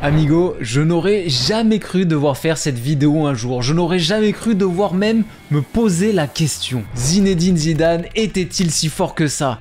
Amigo, je n'aurais jamais cru devoir faire cette vidéo un jour, je n'aurais jamais cru devoir même me poser la question. Zinedine Zidane était-il si fort que ça?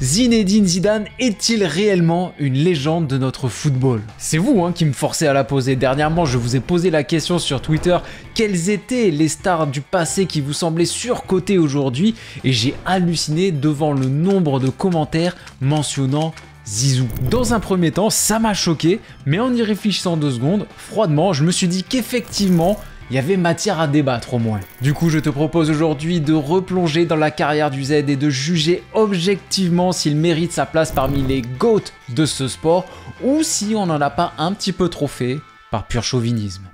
Zinedine Zidane est-il réellement une légende de notre football? C'est vous qui me forcez à la poser. Dernièrement, je vous ai posé la question sur Twitter, quelles étaient les stars du passé qui vous semblaient surcotées aujourd'hui? Et j'ai halluciné devant le nombre de commentaires mentionnant Zizou. Dans un premier temps, ça m'a choqué, mais en y réfléchissant 2 secondes, froidement, je me suis dit qu'effectivement, il y avait matière à débattre au moins. Du coup, je te propose aujourd'hui de replonger dans la carrière du Z et de juger objectivement s'il mérite sa place parmi les GOAT de ce sport ou si on n'en a pas un petit peu trop fait par pur chauvinisme.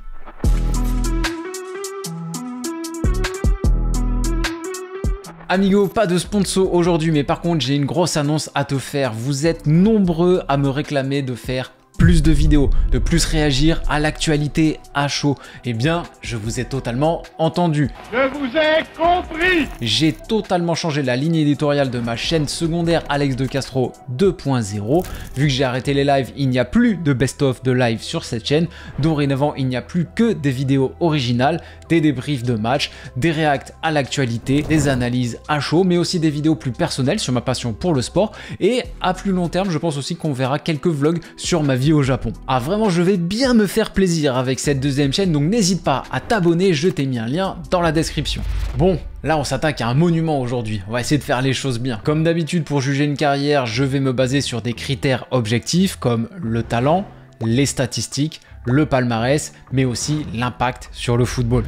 Amigo, pas de sponsor aujourd'hui, mais par contre j'ai une grosse annonce à te faire. Vous êtes nombreux à me réclamer de faire plus de vidéos, de plus réagir à l'actualité à chaud. Eh bien, je vous ai totalement entendu. Je vous ai compris. J'ai totalement changé la ligne éditoriale de ma chaîne secondaire Alex de Castro 2.0. Vu que j'ai arrêté les lives, il n'y a plus de best-of de live sur cette chaîne. Dorénavant, il n'y a plus que des vidéos originales, des débriefs de matchs, des réacts à l'actualité, des analyses à chaud, mais aussi des vidéos plus personnelles sur ma passion pour le sport. Et à plus long terme, je pense aussi qu'on verra quelques vlogs sur ma vie au Japon. Ah vraiment, je vais bien me faire plaisir avec cette deuxième chaîne, donc n'hésite pas à t'abonner, je t'ai mis un lien dans la description. Bon, là on s'attaque à un monument aujourd'hui, on va essayer de faire les choses bien. Comme d'habitude, pour juger une carrière, je vais me baser sur des critères objectifs comme le talent, les statistiques, le palmarès, mais aussi l'impact sur le football.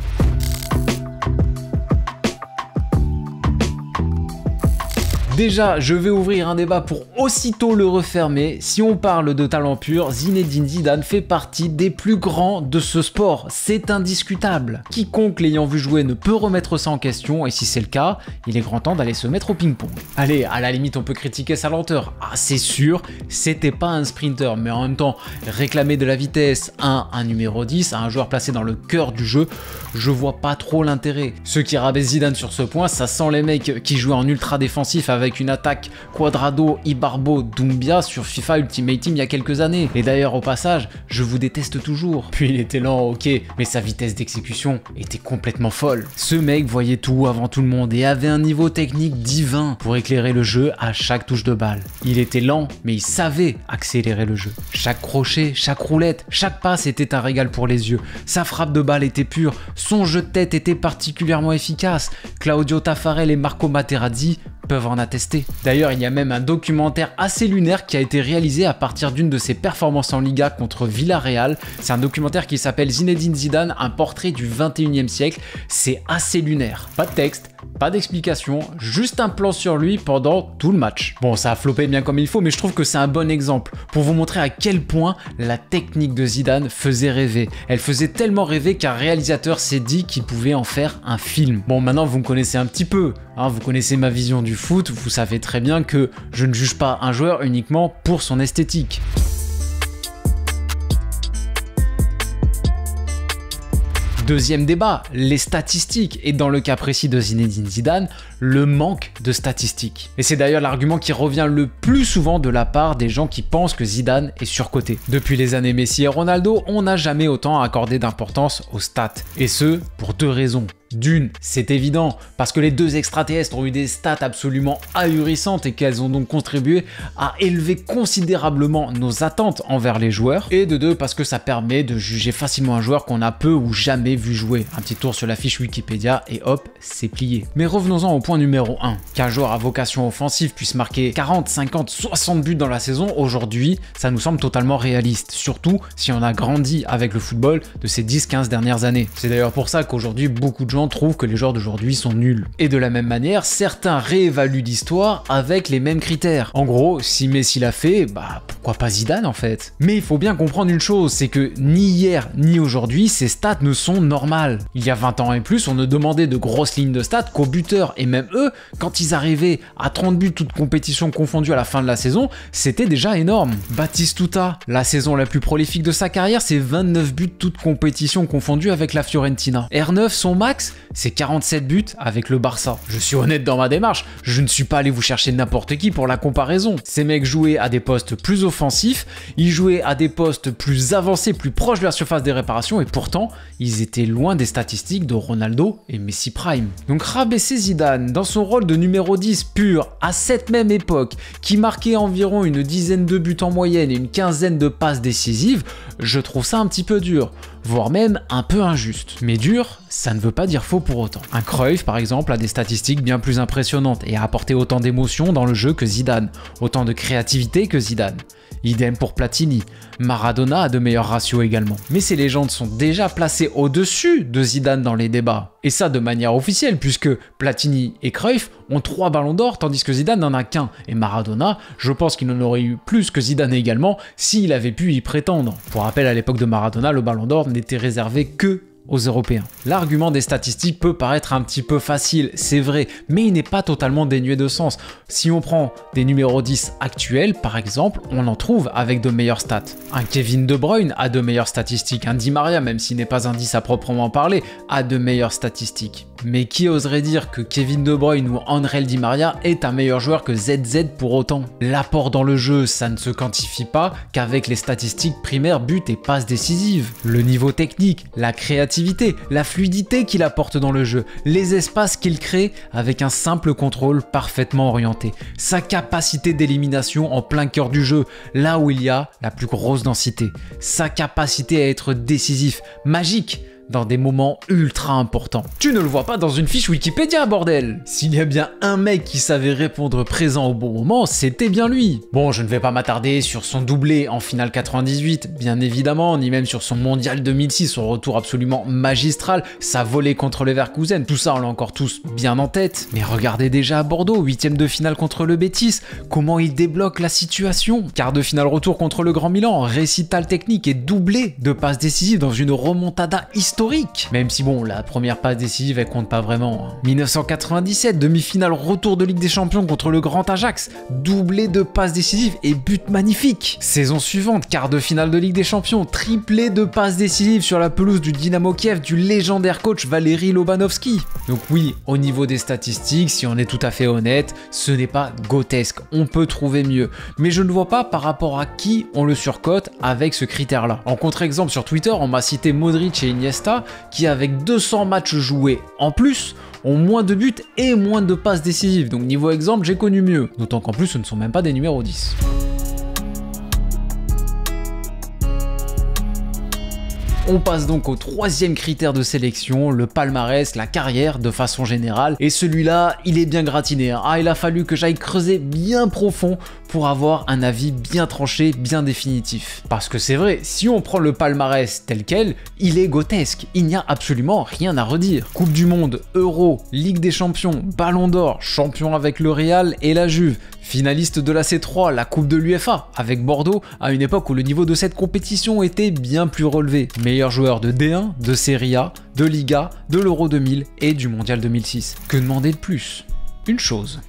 Déjà, je vais ouvrir un débat pour aussitôt le refermer. Si on parle de talent pur, Zinedine Zidane fait partie des plus grands de ce sport. C'est indiscutable. Quiconque l'ayant vu jouer ne peut remettre ça en question et si c'est le cas, il est grand temps d'aller se mettre au ping-pong. Allez, à la limite, on peut critiquer sa lenteur. Ah, c'est sûr, c'était pas un sprinter, mais en même temps, réclamer de la vitesse à un numéro 10, à un joueur placé dans le cœur du jeu, je vois pas trop l'intérêt. Ceux qui rabaissent Zidane sur ce point, ça sent les mecs qui jouaient en ultra défensif avec une attaque Quadrado, Ibarbo, Doumbia sur FIFA Ultimate Team il y a quelques années. Et d'ailleurs au passage, je vous déteste toujours. Puis il était lent, ok, mais sa vitesse d'exécution était complètement folle. Ce mec voyait tout avant tout le monde et avait un niveau technique divin pour éclairer le jeu à chaque touche de balle. Il était lent, mais il savait accélérer le jeu. Chaque crochet, chaque roulette, chaque passe était un régal pour les yeux. Sa frappe de balle était pure, son jeu de tête était particulièrement efficace. Claudio Taffarel et Marco Materazzi peuvent en attester. D'ailleurs, il y a même un documentaire assez lunaire qui a été réalisé à partir d'une de ses performances en Liga contre Villarreal. C'est un documentaire qui s'appelle Zinedine Zidane, un portrait du 21e siècle. C'est assez lunaire. Pas de texte, pas d'explication, juste un plan sur lui pendant tout le match. Bon, ça a floppé bien comme il faut, mais je trouve que c'est un bon exemple pour vous montrer à quel point la technique de Zidane faisait rêver. Elle faisait tellement rêver qu'un réalisateur s'est dit qu'il pouvait en faire un film. Bon, maintenant vous me connaissez un petit peu, vous connaissez ma vision du foot, vous savez très bien que je ne juge pas un joueur uniquement pour son esthétique. Deuxième débat, les statistiques, et dans le cas précis de Zinedine Zidane, le manque de statistiques. Et c'est d'ailleurs l'argument qui revient le plus souvent de la part des gens qui pensent que Zidane est surcoté. Depuis les années Messi et Ronaldo, on n'a jamais autant accordé d'importance aux stats. Et ce, pour 2 raisons. D'une, c'est évident, parce que les 2 extraterrestres ont eu des stats absolument ahurissantes et qu'elles ont donc contribué à élever considérablement nos attentes envers les joueurs. Et de 2, parce que ça permet de juger facilement un joueur qu'on a peu ou jamais vu jouer. Un petit tour sur la fiche Wikipédia et hop, c'est plié. Mais revenons-en au point numéro 1. Qu'un joueur à vocation offensive puisse marquer 40, 50, 60 buts dans la saison, aujourd'hui, ça nous semble totalement réaliste. Surtout si on a grandi avec le football de ces 10-15 dernières années. C'est d'ailleurs pour ça qu'aujourd'hui, beaucoup de gens trouvent que les joueurs d'aujourd'hui sont nuls. Et de la même manière, certains réévaluent l'histoire avec les mêmes critères. En gros, si Messi l'a fait, bah pourquoi pas Zidane en fait? Mais il faut bien comprendre une chose, c'est que ni hier ni aujourd'hui, ces stats ne sont normales. Il y a 20 ans et plus, on ne demandait de grosses lignes de stats qu'aux buteurs, et même eux, quand ils arrivaient à 30 buts toutes compétitions confondues à la fin de la saison, c'était déjà énorme. Batistuta, la saison la plus prolifique de sa carrière, c'est 29 buts toutes compétitions confondues avec la Fiorentina. R9, son max, l'Ajax, c'est 47 buts avec le Barça. Je suis honnête dans ma démarche, je ne suis pas allé vous chercher n'importe qui pour la comparaison. Ces mecs jouaient à des postes plus offensifs, ils jouaient à des postes plus avancés, plus proches de la surface des réparations et pourtant, ils étaient loin des statistiques de Ronaldo et Messi Prime. Donc rabaisser Zidane dans son rôle de numéro 10 pur à cette même époque, qui marquait environ une dizaine de buts en moyenne et une quinzaine de passes décisives, je trouve ça un petit peu dur, voire même un peu injuste. Mais dur, ça ne veut pas dire faux pour autant. Un Cruyff par exemple a des statistiques bien plus impressionnantes et a apporté autant d'émotions dans le jeu que Zidane, autant de créativité que Zidane. Idem pour Platini. Maradona a de meilleurs ratios également. Mais ces légendes sont déjà placées au-dessus de Zidane dans les débats. Et ça de manière officielle, puisque Platini et Cruyff ont 3 ballons d'or, tandis que Zidane n'en a qu'un. Et Maradona, je pense qu'il en aurait eu plus que Zidane également, s'il avait pu y prétendre. Pour rappel, à l'époque de Maradona, le ballon d'or n'était réservé que aux Européens. L'argument des statistiques peut paraître un petit peu facile, c'est vrai, mais il n'est pas totalement dénué de sens. Si on prend des numéros 10 actuels, par exemple, on en trouve avec de meilleures stats. Un Kevin De Bruyne a de meilleures statistiques, un Di Maria, même s'il n'est pas un 10 à proprement parler, a de meilleures statistiques. Mais qui oserait dire que Kevin De Bruyne ou Angel Di Maria est un meilleur joueur que ZZ pour autant? L'apport dans le jeu, ça ne se quantifie pas qu'avec les statistiques primaires buts et passes décisives. Le niveau technique, la créativité, la fluidité qu'il apporte dans le jeu, les espaces qu'il crée avec un simple contrôle parfaitement orienté, sa capacité d'élimination en plein cœur du jeu, là où il y a la plus grosse densité, sa capacité à être décisif, magique, dans des moments ultra importants. Tu ne le vois pas dans une fiche Wikipédia, bordel! S'il y a bien un mec qui savait répondre présent au bon moment, c'était bien lui. Bon, je ne vais pas m'attarder sur son doublé en finale 98, bien évidemment, ni même sur son mondial 2006, son retour absolument magistral, sa volée contre les Leverkusen, tout ça on l'a encore tous bien en tête. Mais regardez déjà à Bordeaux, 8e de finale contre le Betis, comment il débloque la situation. Quart de finale retour contre le Grand Milan, récital technique et doublé de passes décisives dans une remontada historique. Même si bon, la première passe décisive elle compte pas vraiment. 1997, demi-finale retour de Ligue des Champions contre le Grand Ajax, doublé de passes décisives et but magnifique. Saison suivante, quart de finale de Ligue des Champions, triplé de passes décisives sur la pelouse du Dynamo Kiev du légendaire coach Valeri Lobanovski. Donc oui, au niveau des statistiques, si on est tout à fait honnête, ce n'est pas grotesque, on peut trouver mieux. Mais je ne vois pas par rapport à qui on le surcote avec ce critère-là. En contre-exemple sur Twitter, on m'a cité Modric et Iniesta qui avec 200 matchs joués en plus ont moins de buts et moins de passes décisives. Donc niveau exemple, j'ai connu mieux. D'autant qu'en plus ce ne sont même pas des numéros 10. On passe donc au 3e critère de sélection, le palmarès, la carrière de façon générale. Et celui-là, il est bien gratiné. Ah, il a fallu que j'aille creuser bien profond pour avoir un avis bien tranché, bien définitif. Parce que c'est vrai, si on prend le palmarès tel quel, il est grotesque. Il n'y a absolument rien à redire. Coupe du Monde, Euro, Ligue des Champions, Ballon d'Or, champion avec le Real et la Juve, finaliste de la C3, la Coupe de l'UEFA avec Bordeaux, à une époque où le niveau de cette compétition était bien plus relevé. Meilleur joueur de D1, de Serie A, de Liga, de l'Euro 2000 et du Mondial 2006. Que demander de plus? Une chose,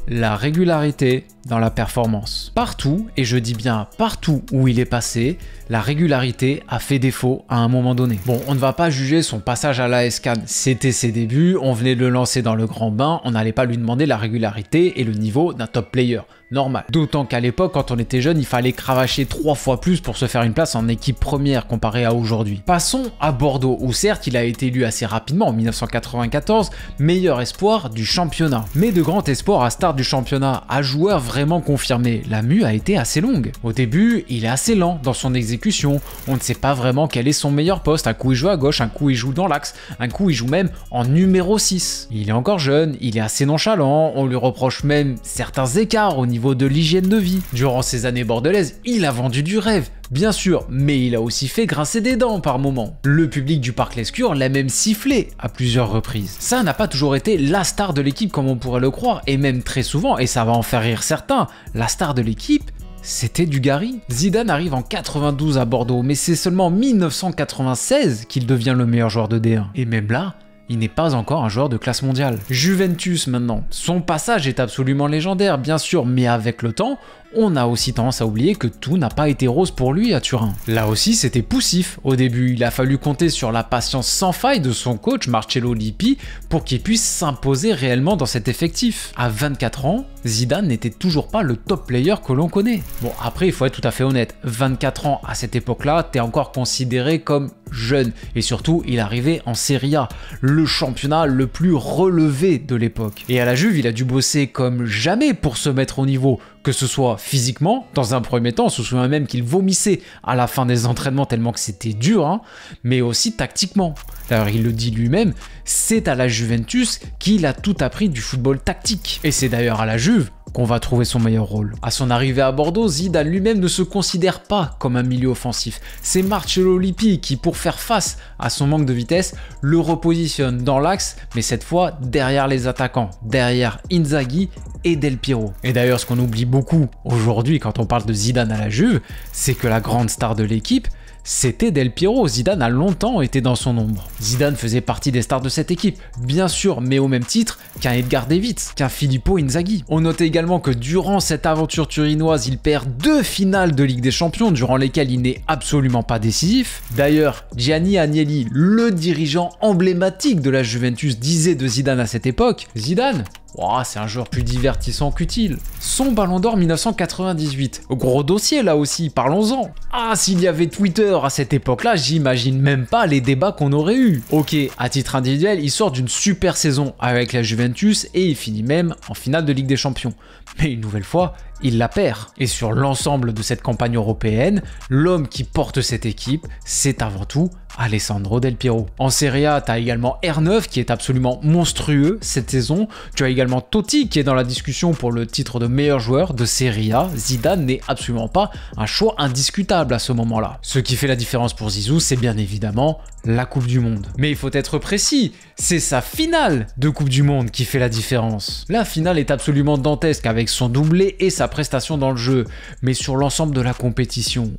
la régularité dans la performance. Partout, et je dis bien partout où il est passé, la régularité a fait défaut à un moment donné. Bon, on ne va pas juger son passage à l'AS Cannes, c'était ses débuts, on venait de le lancer dans le grand bain, on n'allait pas lui demander la régularité et le niveau d'un top player. Normal. D'autant qu'à l'époque, quand on était jeune, il fallait cravacher 3 fois plus pour se faire une place en équipe première comparé à aujourd'hui. Passons à Bordeaux, où certes il a été élu assez rapidement en 1994, meilleur espoir du championnat. Mais de grand espoir à start du championnat, à joueur vraiment confirmé, la mue a été assez longue. Au début, il est assez lent dans son exécution, on ne sait pas vraiment quel est son meilleur poste, un coup il joue à gauche, un coup il joue dans l'axe, un coup il joue même en numéro 6. Il est encore jeune, il est assez nonchalant, on lui reproche même certains écarts au niveau de l'hygiène de vie. Durant ces années bordelaises, il a vendu du rêve, bien sûr, mais il a aussi fait grincer des dents par moments. Le public du Parc Lescure l'a même sifflé à plusieurs reprises. Ça n'a pas toujours été la star de l'équipe comme on pourrait le croire, et même très souvent, et ça va en faire rire certains, la star de l'équipe, c'était Dugarry. Zidane arrive en 92 à Bordeaux, mais c'est seulement en 1996 qu'il devient le meilleur joueur de D1. Et même là, il n'est pas encore un joueur de classe mondiale. Juventus maintenant, son passage est absolument légendaire bien sûr, mais avec le temps, on a aussi tendance à oublier que tout n'a pas été rose pour lui à Turin. Là aussi, c'était poussif au début. Il a fallu compter sur la patience sans faille de son coach Marcello Lippi pour qu'il puisse s'imposer réellement dans cet effectif. À 24 ans, Zidane n'était toujours pas le top player que l'on connaît. Bon, après, il faut être tout à fait honnête. 24 ans à cette époque-là, t'es encore considéré comme jeune. Et surtout, il arrivait en Serie A, le championnat le plus relevé de l'époque. Et à la Juve, il a dû bosser comme jamais pour se mettre au niveau, que ce soit physiquement, dans un premier temps, on se souvient même qu'il vomissait à la fin des entraînements tellement que c'était dur, hein, mais aussi tactiquement. D'ailleurs, il le dit lui-même, c'est à la Juventus qu'il a tout appris du football tactique. Et c'est d'ailleurs à la Juve qu'on va trouver son meilleur rôle. À son arrivée à Bordeaux, Zidane lui-même ne se considère pas comme un milieu offensif. C'est Marcello Lippi qui, pour faire face à son manque de vitesse, le repositionne dans l'axe, mais cette fois derrière les attaquants, derrière Inzaghi et Del Piero. Et d'ailleurs, ce qu'on oublie beaucoup aujourd'hui quand on parle de Zidane à la Juve, c'est que la grande star de l'équipe, c'était Del Piero. Zidane a longtemps été dans son ombre. Zidane faisait partie des stars de cette équipe, bien sûr, mais au même titre qu'un Edgar Davids, qu'un Filippo Inzaghi. On note également que durant cette aventure turinoise, il perd 2 finales de Ligue des Champions, durant lesquelles il n'est absolument pas décisif. D'ailleurs, Gianni Agnelli, le dirigeant emblématique de la Juventus, disait de Zidane à cette époque, Zidane, oh, c'est un joueur plus divertissant qu'utile. Son Ballon d'Or 1998. Gros dossier là aussi, parlons-en. Ah, s'il y avait Twitter à cette époque-là, j'imagine même pas les débats qu'on aurait eu. Ok, à titre individuel, il sort d'une super saison avec la Juventus et il finit même en finale de Ligue des Champions. Mais une nouvelle fois, il la perd. Et sur l'ensemble de cette campagne européenne, l'homme qui porte cette équipe, c'est avant tout Alessandro Del Piero. En Serie A, tu as également R9 qui est absolument monstrueux cette saison. Tu as également Totti qui est dans la discussion pour le titre de meilleur joueur de Serie A. Zidane n'est absolument pas un choix indiscutable à ce moment-là. Ce qui fait la différence pour Zizou, c'est bien évidemment la Coupe du Monde. Mais il faut être précis, c'est sa finale de Coupe du Monde qui fait la différence. La finale est absolument dantesque avec son doublé et sa prestation dans le jeu. Mais sur l'ensemble de la compétition,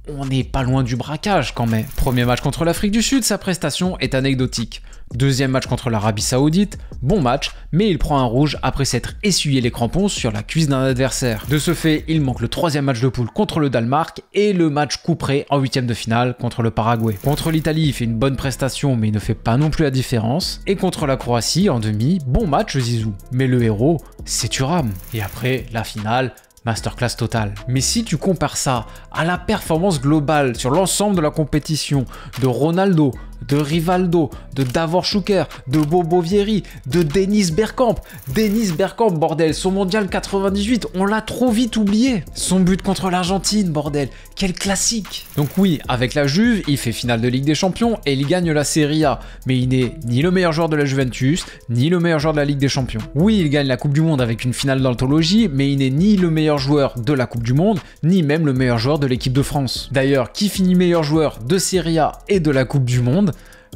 on n'est pas loin du braquage quand même. Premier match contre l'Afrique du Sud, sa prestation est anecdotique. Deuxième match contre l'Arabie Saoudite, bon match, mais il prend un rouge après s'être essuyé les crampons sur la cuisse d'un adversaire. De ce fait, il manque le 3e match de poule contre le Danemark et le match couperé en 8e de finale contre le Paraguay. Contre l'Italie, il fait une bonne prestation mais il ne fait pas non plus la différence. Et contre la Croatie, en demi, bon match Zizou. Mais le héros, c'est Thuram. Et après, la finale, masterclass totale. Mais si tu compares ça à la performance globale sur l'ensemble de la compétition de Ronaldo, de Rivaldo, de Davor Šuker, de Bobo Vieri, de Dennis Bergkamp. Dennis Bergkamp, bordel, son mondial 98, on l'a trop vite oublié. Son but contre l'Argentine, bordel, quel classique. Donc oui, avec la Juve, il fait finale de Ligue des Champions et il gagne la Serie A. Mais il n'est ni le meilleur joueur de la Juventus, ni le meilleur joueur de la Ligue des Champions. Oui, il gagne la Coupe du Monde avec une finale d'anthologie, mais il n'est ni le meilleur joueur de la Coupe du Monde, ni même le meilleur joueur de l'équipe de France. D'ailleurs, qui finit meilleur joueur de Serie A et de la Coupe du Monde?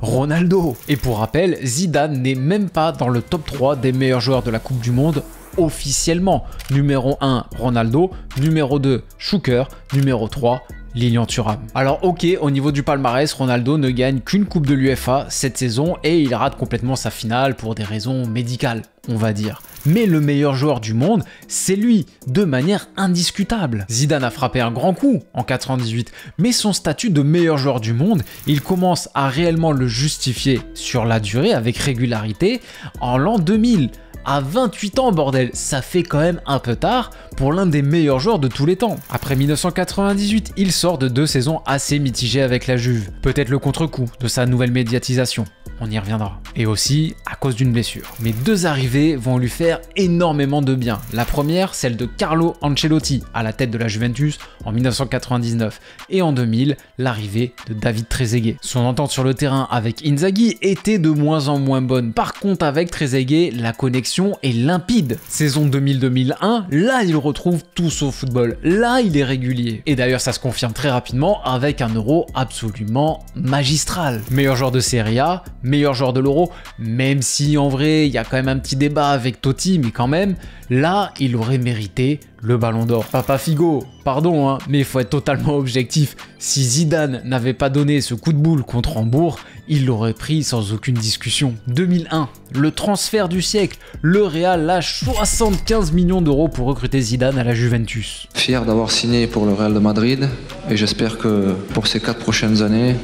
Ronaldo. Et pour rappel, Zidane n'est même pas dans le top 3 des meilleurs joueurs de la Coupe du Monde officiellement. Numéro 1, Ronaldo. Numéro 2, Šuker. Numéro 3, Lilian Thuram. Alors ok, au niveau du palmarès, Ronaldo ne gagne qu'une coupe de l'UEFA cette saison et il rate complètement sa finale pour des raisons médicales, on va dire. Mais le meilleur joueur du monde, c'est lui, de manière indiscutable. Zidane a frappé un grand coup en 98, mais son statut de meilleur joueur du monde, il commence à réellement le justifier sur la durée avec régularité en l'an 2000. À 28 ans, bordel, ça fait quand même un peu tard pour l'un des meilleurs joueurs de tous les temps. Après 1998, il sort de 2 saisons assez mitigées avec la Juve. Peut-être le contre-coup de sa nouvelle médiatisation. On y reviendra. Et aussi à cause d'une blessure. Mais 2 arrivées vont lui faire énormément de bien. La première, celle de Carlo Ancelotti à la tête de la Juventus en 1999. Et en 2000, l'arrivée de David Trezeguet. Son entente sur le terrain avec Inzaghi était de moins en moins bonne. Par contre, avec Trezeguet, la connexion est limpide. Saison 2000-2001, là il retrouve tout son football. Là il est régulier. Et d'ailleurs, ça se confirme très rapidement avec un Euro absolument magistral. Meilleur joueur de Serie A, meilleur joueur de l'Euro, même si en vrai il y a quand même un petit débat avec Totti, mais quand même, là il aurait mérité le Ballon d'Or. Papa Figo, pardon, hein, mais il faut être totalement objectif. Si Zidane n'avait pas donné ce coup de boule contre Hambourg, il l'aurait pris sans aucune discussion. 2001, le transfert du siècle. Le Real lâche 75 millions d'euros pour recruter Zidane à la Juventus. Fier d'avoir signé pour le Real de Madrid et j'espère que pour ces 4 prochaines années,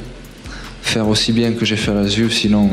faire aussi bien que j'ai fait à Lazio, sinon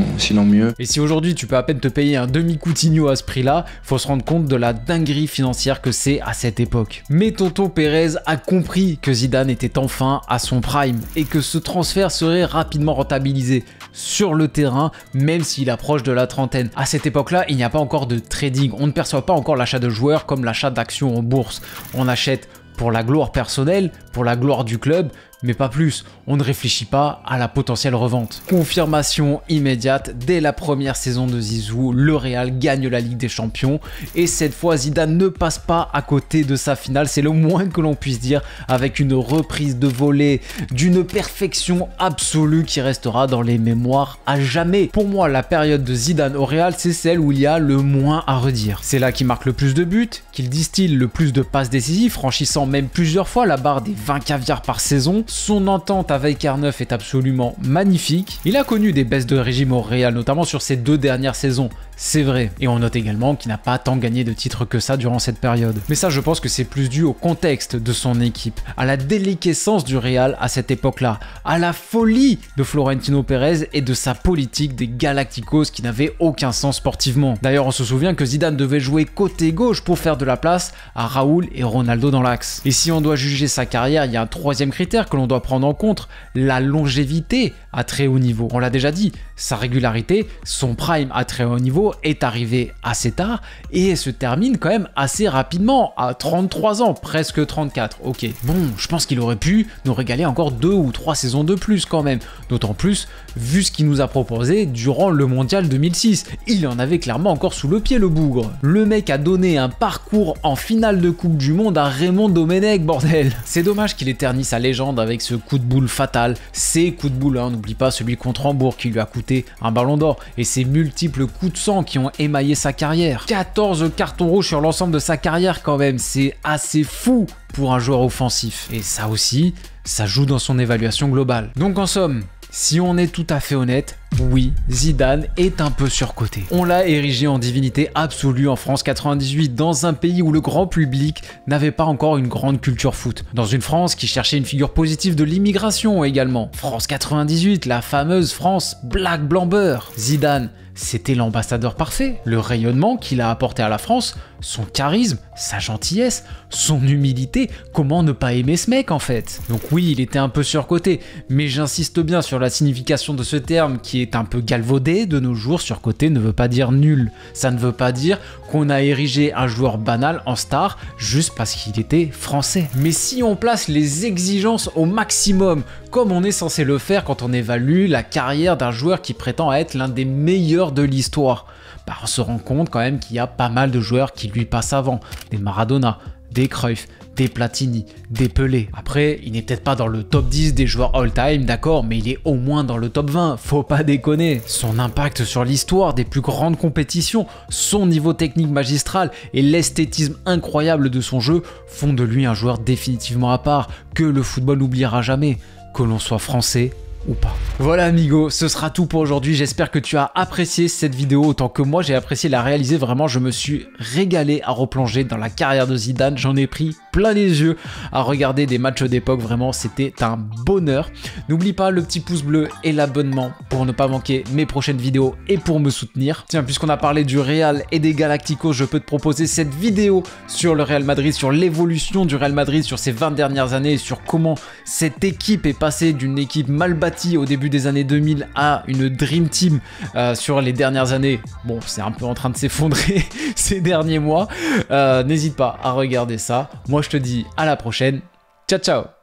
mieux. Et si aujourd'hui tu peux à peine te payer un demi-Coutinho à ce prix-là, faut se rendre compte de la dinguerie financière que c'est à cette époque. Mais Tonton Pérez a compris que Zidane était enfin à son prime et que ce transfert serait rapidement rentabilisé sur le terrain, même s'il approche de la trentaine. À cette époque-là, il n'y a pas encore de trading, on ne perçoit pas encore l'achat de joueurs comme l'achat d'actions en bourse. On achète pour la gloire personnelle, pour la gloire du club, mais pas plus. On ne réfléchit pas à la potentielle revente. Confirmation immédiate, dès la première saison de Zizou, le Real gagne la Ligue des Champions et cette fois Zidane ne passe pas à côté de sa finale, c'est le moins que l'on puisse dire, avec une reprise de volée d'une perfection absolue qui restera dans les mémoires à jamais. Pour moi, la période de Zidane au Real, c'est celle où il y a le moins à redire. C'est là qu'il marque le plus de buts, qu'il distille le plus de passes décisives, franchissant même plusieurs fois la barre des 20 caviars par saison. Son entente avec R9 est absolument magnifique. Il a connu des baisses de régime au Real, notamment sur ses 2 dernières saisons. C'est vrai. Et on note également qu'il n'a pas tant gagné de titres que ça durant cette période. Mais ça, je pense que c'est plus dû au contexte de son équipe, à la déliquescence du Real à cette époque-là, à la folie de Florentino Pérez et de sa politique des Galacticos qui n'avait aucun sens sportivement. D'ailleurs, on se souvient que Zidane devait jouer côté gauche pour faire de la place à Raoul et Ronaldo dans l'axe. Et si on doit juger sa carrière, il y a un troisième critère que l'on doit prendre en compte, la longévité à très haut niveau. On l'a déjà dit, sa régularité, son prime à très haut niveau est arrivé assez tard et se termine quand même assez rapidement, à 33 ans, presque 34. Ok, bon, je pense qu'il aurait pu nous régaler encore 2 ou 3 saisons de plus quand même, d'autant plus vu ce qu'il nous a proposé durant le Mondial 2006. Il en avait clairement encore sous le pied le bougre. Le mec a donné un parcours en finale de Coupe du Monde à Raymond Domenech, bordel. C'est dommage qu'il éternise sa légende avec ce coup de boule fatal, ces coups de boule, hein, n'oublie pas celui contre Hambourg qui lui a coûté un Ballon d'Or et ses multiples coups de sang qui ont émaillé sa carrière. 14 cartons rouges sur l'ensemble de sa carrière quand même, c'est assez fou pour un joueur offensif. Et ça aussi, ça joue dans son évaluation globale. Donc en somme, si on est tout à fait honnête, oui, Zidane est un peu surcoté. On l'a érigé en divinité absolue en France 98, dans un pays où le grand public n'avait pas encore une grande culture foot. Dans une France qui cherchait une figure positive de l'immigration également. France 98, la fameuse France black blanc beurre. Zidane, c'était l'ambassadeur parfait, le rayonnement qu'il a apporté à la France, son charisme, sa gentillesse, son humilité, comment ne pas aimer ce mec en fait? Donc oui, il était un peu surcoté, mais j'insiste bien sur la signification de ce terme qui est un peu galvaudé de nos jours. Surcoté ne veut pas dire nul, ça ne veut pas dire qu'on a érigé un joueur banal en star juste parce qu'il était français. Mais si on place les exigences au maximum, comme on est censé le faire quand on évalue la carrière d'un joueur qui prétend être l'un des meilleurs de l'histoire, bah on se rend compte quand même qu'il y a pas mal de joueurs qui lui passent avant, des Maradona, des Cruyff, des Platini, des Pelé. Après, il n'est peut-être pas dans le top 10 des joueurs all-time, d'accord, mais il est au moins dans le top 20, faut pas déconner. Son impact sur l'histoire des plus grandes compétitions, son niveau technique magistral et l'esthétisme incroyable de son jeu font de lui un joueur définitivement à part, que le football n'oubliera jamais, que l'on soit français ou pas. Voilà amigo, ce sera tout pour aujourd'hui. J'espère que tu as apprécié cette vidéo autant que moi j'ai apprécié la réaliser. Vraiment, je me suis régalé à replonger dans la carrière de Zidane. J'en ai pris plein les yeux à regarder des matchs d'époque. Vraiment, c'était un bonheur. N'oublie pas le petit pouce bleu et l'abonnement pour ne pas manquer mes prochaines vidéos et pour me soutenir. Tiens, puisqu'on a parlé du Real et des Galacticos, je peux te proposer cette vidéo sur le Real Madrid, sur l'évolution du Real Madrid sur ces 20 dernières années, sur comment cette équipe est passée d'une équipe mal bâtie au début des années 2000 à une Dream Team sur les dernières années. Bon, c'est un peu en train de s'effondrer ces derniers mois. N'hésite pas à regarder ça. Moi, je te dis à la prochaine. Ciao, ciao!